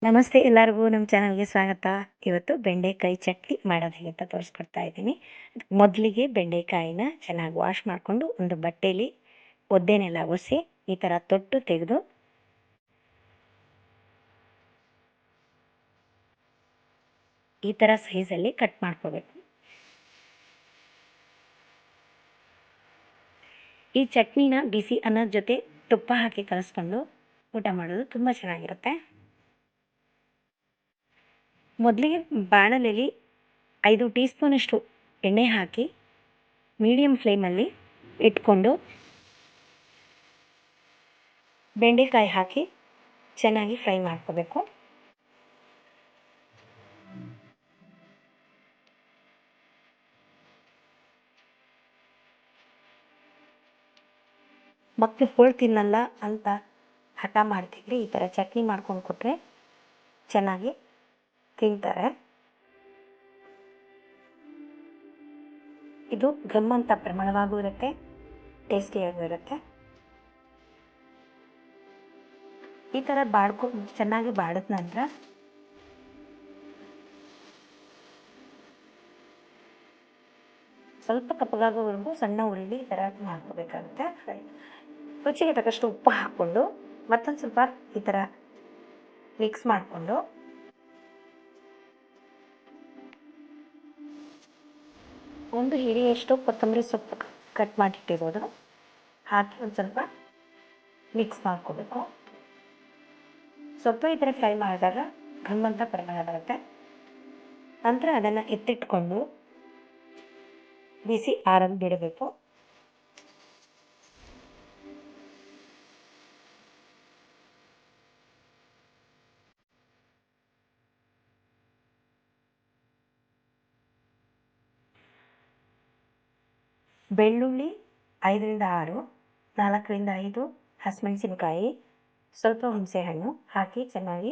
ನಮಸ್ತೆ ಎಲ್ಲರಿಗೂ ನಮ್ಮ ಚಾನಲ್ಗೆ ಸ್ವಾಗತ. ಇವತ್ತು ಬೆಂಡೆಕಾಯಿ ಚಟ್ನಿ ಮಾಡೋದು ಹೇಗೆ ಅಂತ ತೋರಿಸ್ಕೊಡ್ತಾ ಇದ್ದೀನಿ. ಮೊದಲಿಗೆ ಬೆಂಡೆಕಾಯಿನ ಚೆನ್ನಾಗಿ ವಾಶ್ ಮಾಡಿಕೊಂಡು ಒಂದು ಬಟ್ಟೆಯಲ್ಲಿ ಒದ್ದೆನೆಲ್ಲ ಒರೆಸಿ ಈ ಥರ ತೊಟ್ಟು ತೆಗೆದು ಈ ಥರ ಸೈಜಲ್ಲಿ ಕಟ್ ಮಾಡ್ಕೋಬೇಕು. ಈ ಚಟ್ನಿನ ಬಿಸಿ ಅನ್ನದ ಜೊತೆ ತುಪ್ಪ ಹಾಕಿ ಕಲಿಸ್ಕೊಂಡು ಊಟ ಮಾಡೋದು ತುಂಬ ಚೆನ್ನಾಗಿರುತ್ತೆ. ಮೊದಲಿಗೆ ಬಾಣಲೆಯಲ್ಲಿ 5 ಟೀ ಸ್ಪೂನಷ್ಟು ಎಣ್ಣೆ ಹಾಕಿ ಮೀಡಿಯಮ್ ಫ್ಲೇಮಲ್ಲಿ ಇಟ್ಕೊಂಡು ಬೆಂಡೆಕಾಯಿ ಹಾಕಿ ಚೆನ್ನಾಗಿ ಫ್ರೈ ಮಾಡ್ಕೋಬೇಕು. ಮಕ್ಕಳು ಹೋಳು ತಿನ್ನಲ್ಲ ಅಂತ ಹಠ ಮಾಡ್ತಿದ್ರೆ ಈ ಥರ ಚಟ್ನಿ ಮಾಡ್ಕೊಂಡು ಕೊಟ್ಟರೆ ಚೆನ್ನಾಗಿ ತಿಂತಾರೆ. ಇದು ಘಮ್ ಅಂತ ಪ್ರಮಾಣವಾಗೂ ಇರುತ್ತೆ, ಟೇಸ್ಟಿಯಾಗೂ ಇರುತ್ತೆ. ಈ ಥರ ಚೆನ್ನಾಗಿ ಬಾಡಿದ ನಂತರ ಸ್ವಲ್ಪ ಕಪ್ಪಗಾಗೋವರೆಗೂ ಸಣ್ಣ ಉರಿಲಿ ಈ ಥರ ಮಾಡ್ಕೋಬೇಕಾಗುತ್ತೆ. ರುಚಿಗೆ ತಕ್ಕಷ್ಟು ಉಪ್ಪು ಹಾಕ್ಕೊಂಡು ಮತ್ತೊಂದು ಸ್ವಲ್ಪ ಈ ಥರ ಮಿಕ್ಸ್ ಮಾಡಿಕೊಂಡು ಒಂದು ಹಿಡಿಯಷ್ಟು ಕೊತ್ತಂಬರಿ ಸೊಪ್ಪು ಕಟ್ ಮಾಡಿಟ್ಟಿರೋದು ಹಾಕಿ ಒಂದು ಸ್ವಲ್ಪ ಮಿಕ್ಸ್ ಮಾಡ್ಕೋಬೇಕು. ಸ್ವಲ್ಪ ಈ ಥರ ಫ್ರೈ ಮಾಡಿದಾಗ ಘಮ್ ಅಂತ ಪರಿಮಳ ಬರುತ್ತೆ. ನಂತರ ಅದನ್ನು ಎತ್ತಿಟ್ಕೊಂಡು ಬಿಸಿ ಆರಲು ಬಿಡಬೇಕು. ಬೆಳ್ಳುಳ್ಳಿ 5ರಿಂದ 6, 4ರಿಂದ 5 ಹಸಿಮೆಣಸಿನ್ಕಾಯಿ, ಸ್ವಲ್ಪ ಹುಣಸೆಹಣ್ಣು ಹಾಕಿ ಚೆನ್ನಾಗಿ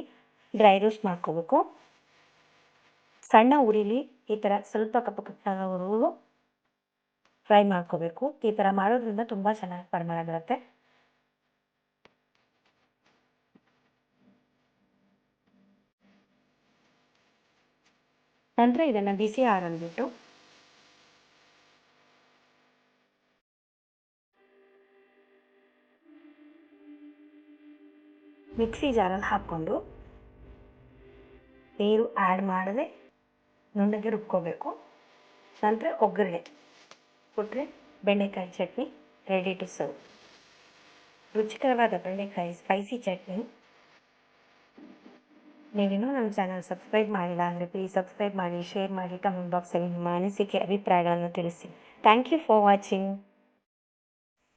ಡ್ರೈ ರೋಸ್ಟ್ ಮಾಡ್ಕೋಬೇಕು. ಸಣ್ಣ ಉರಿಲಿ ಈ ಥರ ಸ್ವಲ್ಪ ಕಪ್ಪು ಕಪ್ಪಾಗೋವರೆಗೂ ಫ್ರೈ ಮಾಡ್ಕೋಬೇಕು. ಈ ಥರ ಮಾಡೋದ್ರಿಂದ ತುಂಬ ಚೆನ್ನಾಗಿ ಪರಿಮಳ ಬರುತ್ತೆ. ನಂತರ ಇದನ್ನು ಬಿಸಿ ಆರಲ್ಬಿಟ್ಟು ಮಿಕ್ಸಿ ಜಾರಲ್ಲಿ ಹಾಕ್ಕೊಂಡು ನೀರು ಆ್ಯಡ್ ಮಾಡದೆ ನುಣ್ಣಗೆ ರುಬ್ಕೋಬೇಕು. ನಂತರ ಒಗ್ಗರಣೆ ಕೊಟ್ಟರೆ ಬೆಂಡೆಕಾಯಿ ಚಟ್ನಿ ರೆಡಿ ಟು ಸರ್ವ್. ರುಚಿಕರವಾದ ಬೆಂಡೆಕಾಯಿ ಸ್ಪೈಸಿ ಚಟ್ನಿ. ನೀವಿನ್ನೂ ನಮ್ಮ ಚಾನಲ್ ಸಬ್ಸ್ಕ್ರೈಬ್ ಮಾಡಿಲ್ಲ ಅಂದರೆ ಪ್ಲೀಸ್ ಸಬ್ಸ್ಕ್ರೈಬ್ ಮಾಡಿ, ಶೇರ್ ಮಾಡಿ, ಕಮೆಂಟ್ ಬಾಕ್ಸಲ್ಲಿ ನಿಮ್ಮ ಅನಿಸಿಕೆ ಅಭಿಪ್ರಾಯಗಳನ್ನು ತಿಳಿಸಿ. Thank you for watching.